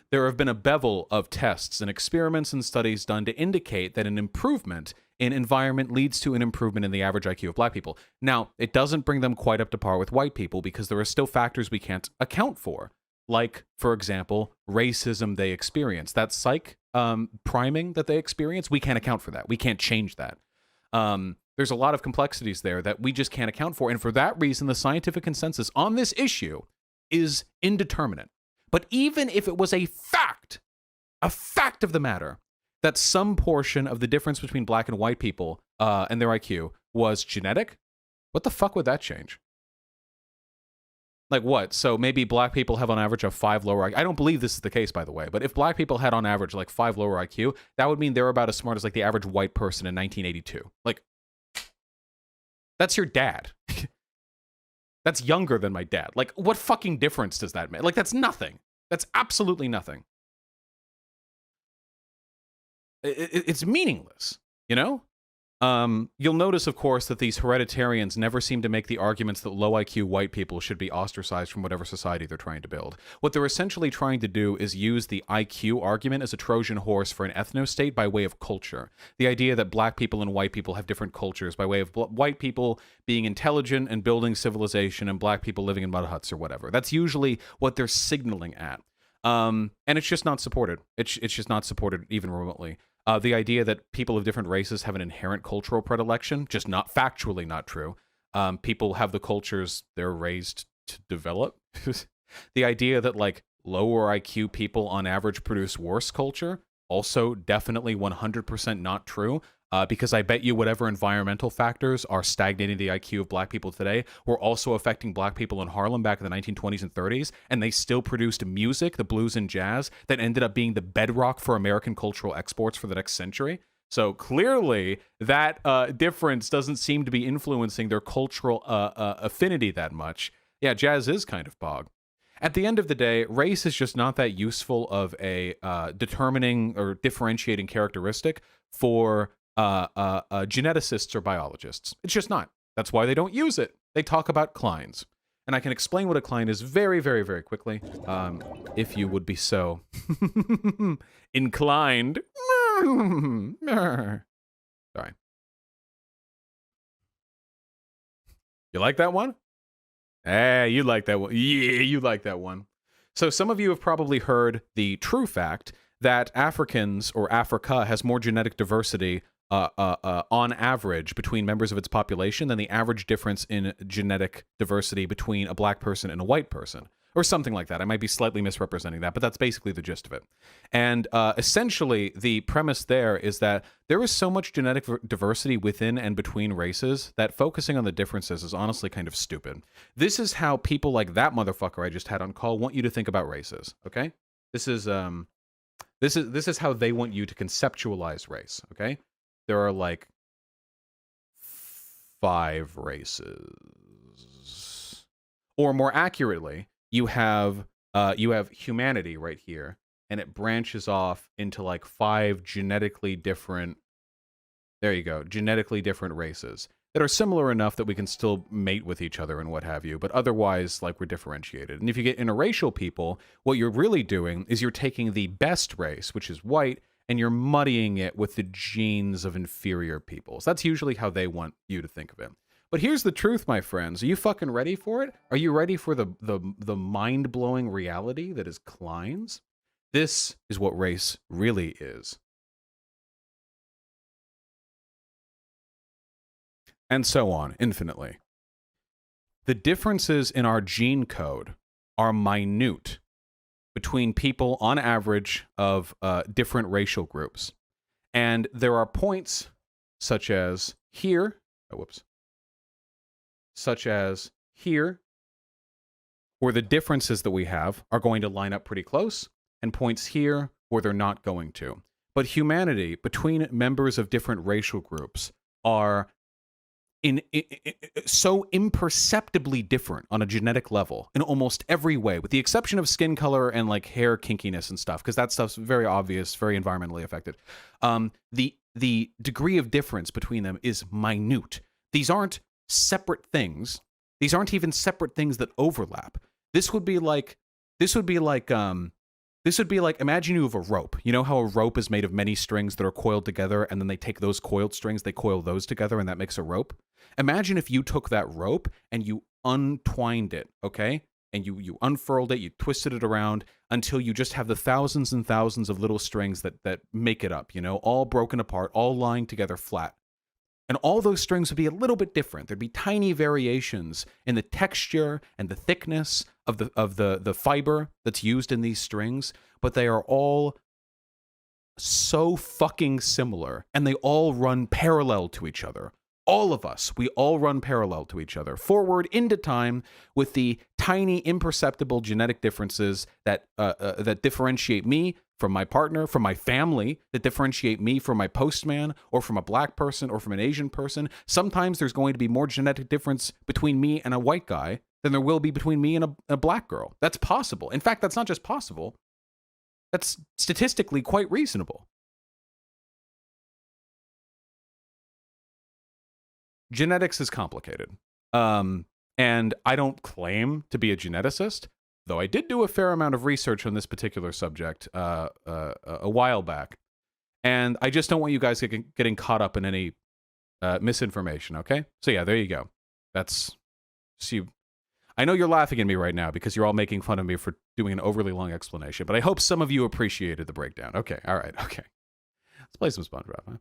There have been a bevel of tests and experiments and studies done to indicate that an improvement in environment leads to an improvement in the average IQ of black people. Now, it doesn't bring them quite up to par with white people because there are still factors we can't account for. Like, for example, racism they experience. That psych priming that they experience, we can't account for that. We can't change that. There's a lot of complexities there that we just can't account for. And for that reason, the scientific consensus on this issue is indeterminate. But even if it was a fact of the matter, that some portion of the difference between black and white people and their IQ was genetic, what the fuck would that change? Like what? So maybe black people have on average a 5 lower IQ. I don't believe this is the case, by the way, but if black people had on average like 5 lower IQ, that would mean they're about as smart as like the average white person in 1982. Like, that's your dad. That's younger than my dad. Like, what fucking difference does that make? Like, that's nothing. That's absolutely nothing. It's meaningless, you know? You'll notice, of course, that these hereditarians never seem to make the arguments that low IQ white people should be ostracized from whatever society they're trying to build. What they're essentially trying to do is use the IQ argument as a Trojan horse for an ethno-state by way of culture. The idea that black people and white people have different cultures by way of white people being intelligent and building civilization and black people living in mud huts or whatever. That's usually what they're signaling at. And it's just not supported. It's just not supported even remotely. The idea that people of different races have an inherent cultural predilection, just not factually not true. People have the cultures they're raised to develop. The idea that like lower IQ people on average produce worse culture, also definitely 100% not true. Because I bet you whatever environmental factors are stagnating the IQ of black people today were also affecting black people in Harlem back in the 1920s and 30s, and they still produced music, the blues and jazz, that ended up being the bedrock for American cultural exports for the next century. So clearly, that difference doesn't seem to be influencing their cultural affinity that much. Yeah, jazz is kind of bog. At the end of the day, race is just not that useful of a determining or differentiating characteristic for geneticists or biologists. It's just not. That's why they don't use it. They talk about clines. And I can explain what a cline is very, very, very quickly, if you would be so inclined. Sorry. You like that one? Hey, you like that one. Yeah, you like that one. So some of you have probably heard the true fact that Africans or Africa has more genetic diversity on average between members of its population than the average difference in genetic diversity between a black person and a white person, or something like that. I might be slightly misrepresenting that, but that's basically the gist of it. And essentially, the premise there is that there is so much genetic diversity within and between races that focusing on the differences is honestly kind of stupid. This is how people like that motherfucker I just had on call want you to think about races, okay? This is how they want you to conceptualize race, okay? There are like 5 races. Or more accurately, you have humanity right here, and it branches off into like 5 genetically different, there you go, genetically different races that are similar enough that we can still mate with each other and what have you, but otherwise, like, we're differentiated. And if you get interracial people, what you're really doing is you're taking the best race, which is white, and you're muddying it with the genes of inferior peoples. That's usually how they want you to think of it. But here's the truth, my friends. Are you fucking ready for it? Are you ready for the mind-blowing reality that is clines? This is what race really is. And so on, infinitely. The differences in our gene code are minute between people on average of different racial groups. And there are points such as here, such as here, where the differences that we have are going to line up pretty close, and points here where they're not going to. But humanity, between members of different racial groups, are so imperceptibly different on a genetic level in almost every way, with the exception of skin color and like hair kinkiness and stuff, because that stuff's very obvious, very environmentally affected. The degree of difference between them is minute. These aren't separate things. These aren't even separate things that overlap. This would be like imagine you have a rope. You know how a rope is made of many strings that are coiled together, and then they take those coiled strings, they coil those together, and that makes a rope? Imagine if you took that rope and you untwined it, okay? And you unfurled it, you twisted it around until you just have the thousands and thousands of little strings that make it up, you know, all broken apart, all lying together flat. And all those strings would be a little bit different. There'd be tiny variations in the texture and the thickness of the fiber that's used in these strings, but they are all so fucking similar, and they all run parallel to each other. All of us, we all run parallel to each other, forward into time, with the tiny, imperceptible genetic differences that differentiate me from my partner, from my family, that differentiate me from my postman, or from a black person, or from an Asian person. Sometimes there's going to be more genetic difference between me and a white guy than there will be between me and a black girl. That's possible. In fact, that's not just possible. That's statistically quite reasonable. Genetics is complicated. And I don't claim to be a geneticist, though I did do a fair amount of research on this particular subject a while back. And I just don't want you guys getting caught up in any misinformation, okay? So yeah, there you go. That's... See, I know you're laughing at me right now because you're all making fun of me for doing an overly long explanation, but I hope some of you appreciated the breakdown. Okay, all right, okay. Let's play some SpongeBob, huh?